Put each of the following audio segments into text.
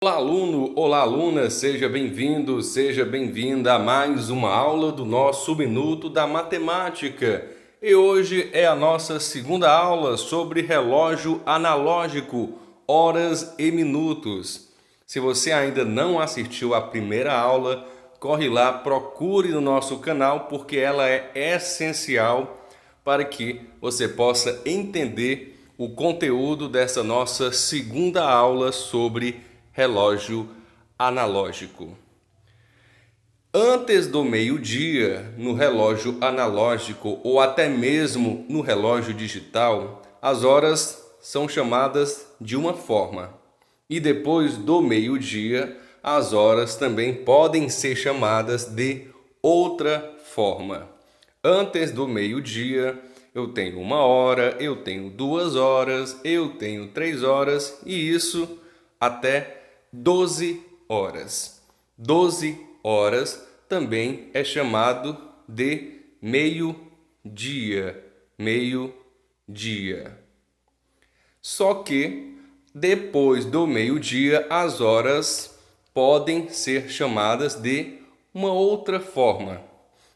Olá, aluno! Olá, aluna! Seja bem-vindo, seja bem-vinda a mais uma aula do nosso Minuto da Matemática. E hoje é a nossa segunda aula sobre relógio analógico, horas e minutos. Se você ainda não assistiu à primeira aula, corre lá, procure no nosso canal, porque ela é essencial para que você possa entender o conteúdo dessa nossa segunda aula sobre relógio analógico. Antes do meio-dia, no relógio analógico ou até mesmo no relógio digital, as horas são chamadas de uma forma. E depois do meio-dia, as horas também podem ser chamadas de outra forma. Antes do meio-dia, eu tenho 1 hora, eu tenho 2 horas, eu tenho 3 horas e isso até 12 horas. 12 horas também é chamado de meio-dia. Meio-dia. Só que depois do meio-dia, as horas podem ser chamadas de uma outra forma.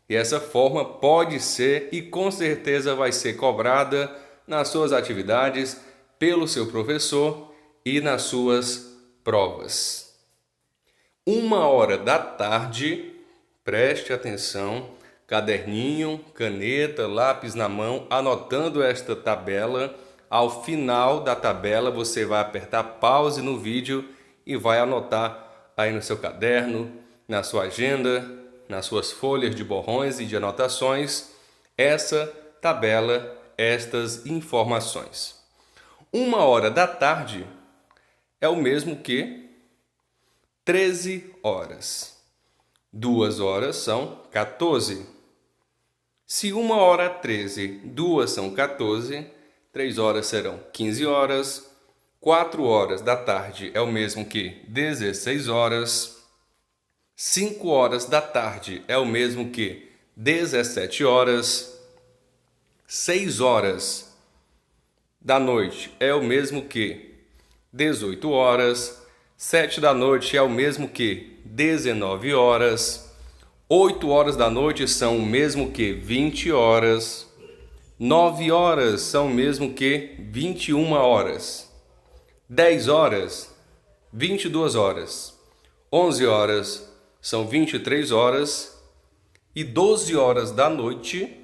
E essa forma pode ser e com certeza vai ser cobrada nas suas atividades pelo seu professor e nas suas provas. 1 hora da tarde, preste atenção, caderninho, caneta, lápis na mão, anotando esta tabela. Ao final da tabela você vai apertar pause no vídeo e vai anotar aí no seu caderno, na sua agenda, nas suas folhas de borrões e de anotações, essa tabela, estas informações. 1 hora da tarde é o mesmo que 13 horas. 2 horas são 14. Se 1 hora é 13, 2 são 14, 3 horas serão 15 horas. 4 horas da tarde é o mesmo que 16 horas. 5 horas da tarde é o mesmo que 17 horas. 6 horas da noite é o mesmo que 18 horas. 7 da noite é o mesmo que 19 horas. 8 horas da noite são o mesmo que 20 horas. 9 horas são o mesmo que 21 horas. 10 horas, 22 horas. 11 horas são 23 horas. E 12 horas da noite,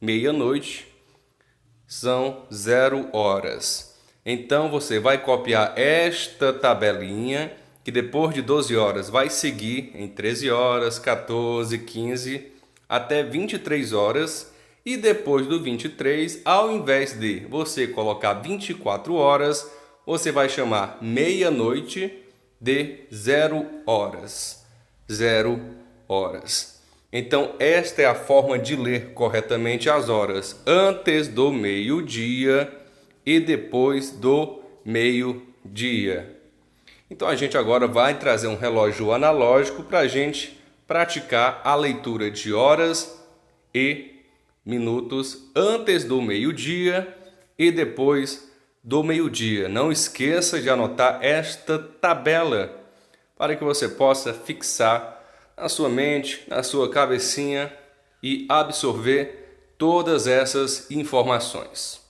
meia-noite, são 0 horas. Então você vai copiar esta tabelinha, que depois de 12 horas vai seguir em 13 horas, 14, 15, até 23 horas. E depois do 23, ao invés de você colocar 24 horas, você vai chamar meia-noite de 0 horas. 0 horas. Então, esta é a forma de ler corretamente as horas antes do meio-dia e depois do meio-dia. Então, a gente agora vai trazer um relógio analógico para a gente praticar a leitura de horas e minutos antes do meio-dia e depois do meio-dia. Não esqueça de anotar esta tabela para que você possa fixar na sua mente, na sua cabecinha e absorver todas essas informações.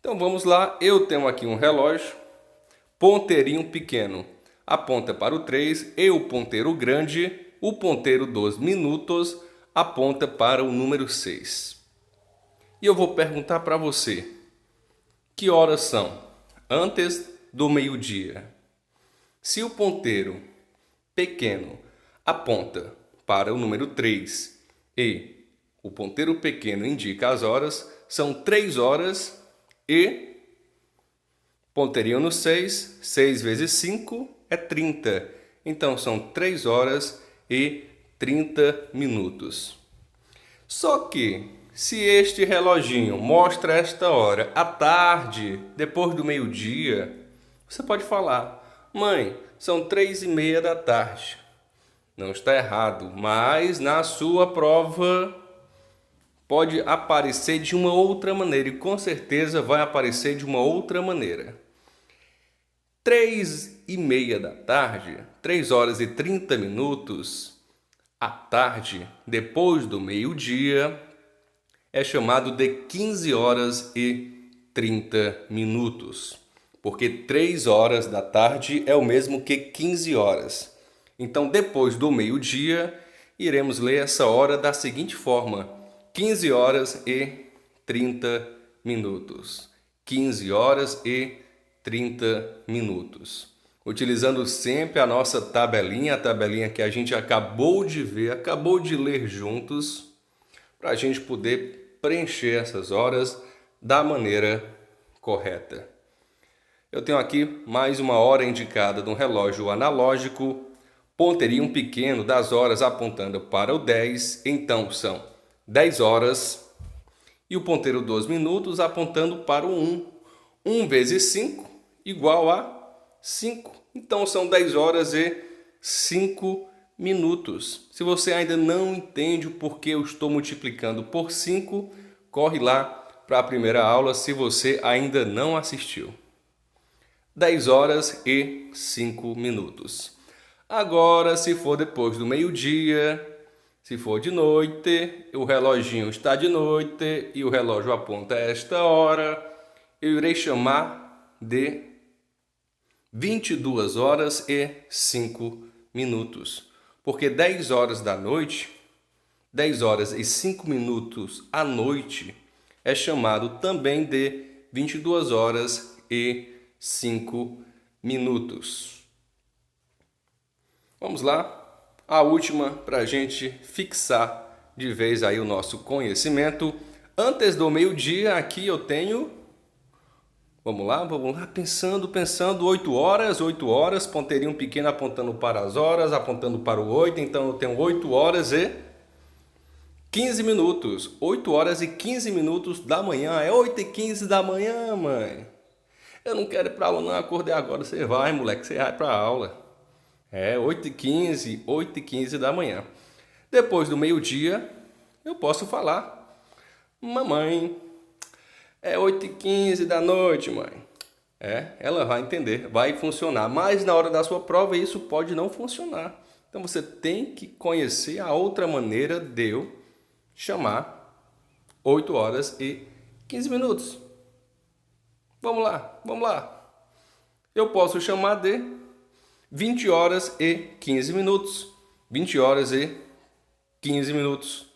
Então vamos lá, eu tenho aqui um relógio, ponteirinho pequeno aponta para o 3 e o ponteiro grande, o ponteiro dos minutos, aponta para o número 6. E eu vou perguntar para você, que horas são antes do meio-dia? Se o ponteiro pequeno aponta para o número 3 e o ponteiro pequeno indica as horas, são 3 horas e ponteirinho no 6, 6 vezes 5 é 30. Então são 3 horas e 30 minutos. Só que se este reloginho mostra esta hora à tarde, depois do meio-dia, você pode falar: mãe, são 3:30 da tarde. Não está errado, mas na sua prova pode aparecer de uma outra maneira e com certeza vai aparecer de uma outra maneira. 3 3h30 da tarde, 3 horas e 30 minutos, à tarde, depois do meio-dia, é chamado de 15 horas e 30 minutos. Porque 3 horas da tarde é o mesmo que 15 horas. Então, depois do meio-dia, iremos ler essa hora da seguinte forma: 15 horas e 30 minutos. 15 horas e 30 minutos. Utilizando sempre a nossa tabelinha, a tabelinha que a gente acabou de ver, acabou de ler juntos, para a gente poder preencher essas horas da maneira correta. Eu tenho aqui mais uma hora indicada no relógio analógico, ponteirinho pequeno das horas apontando para o 10, então são 10 horas, e o ponteiro dos minutos apontando para o 1. 1 vezes 5 igual a 5. Então são 10 horas e 5 minutos. Se você ainda não entende o porquê eu estou multiplicando por 5, corre lá para a primeira aula se você ainda não assistiu. 10 horas e 5 minutos. Agora, se for depois do meio-dia, se for de noite, o reloginho está de noite e o relógio aponta esta hora, eu irei chamar de 22 horas e 5 minutos. Porque 10 horas da noite, 10 horas e 5 minutos à noite, é chamado também de 22 horas e 5 minutos. Vamos lá, a última para a gente fixar de vez aí o nosso conhecimento. Antes do meio-dia, aqui eu tenho, vamos lá, pensando, 8 horas, ponteirinho pequeno apontando para as horas, apontando para o 8, então eu tenho 8 horas e 15 minutos. 8 horas e 15 minutos da manhã, é 8h15 da manhã, mãe. Eu não quero ir para aula não, acordei agora, você vai, moleque, você vai para a aula. É 8h15 da manhã. Depois do meio-dia, eu posso falar: mamãe, é 8h15 da noite, mãe. Ela vai entender, vai funcionar. Mas na hora da sua prova isso pode não funcionar. Então você tem que conhecer a outra maneira de eu chamar 8 horas e 15 minutos. Vamos lá. Eu posso chamar de 20 horas e 15 minutos. 20 horas e 15 minutos.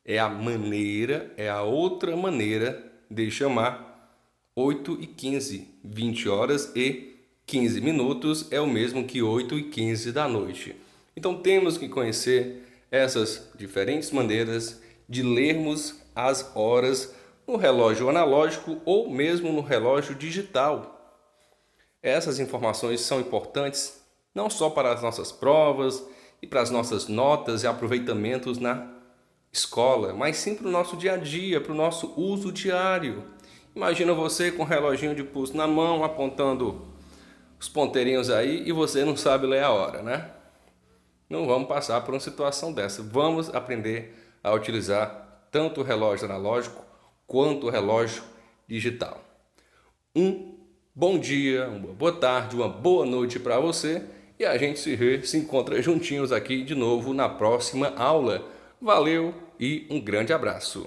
É a outra maneira de chamar 8h15. 20 horas e 15 minutos é o mesmo que 8h15 da noite. Então temos que conhecer essas diferentes maneiras de lermos as horas no relógio analógico ou mesmo no relógio digital. Essas informações são importantes não só para as nossas provas e para as nossas notas e aproveitamentos na escola, mas sim para o nosso dia a dia, para o nosso uso diário. Imagina você com um reloginho de pulso na mão, apontando os ponteirinhos aí e você não sabe ler a hora, né? Não vamos passar por uma situação dessa. Vamos aprender a utilizar tanto o relógio analógico quanto o relógio digital. Um bom dia, uma boa tarde, uma boa noite para você e a gente se encontra juntinhos aqui de novo na próxima aula. Valeu e um grande abraço.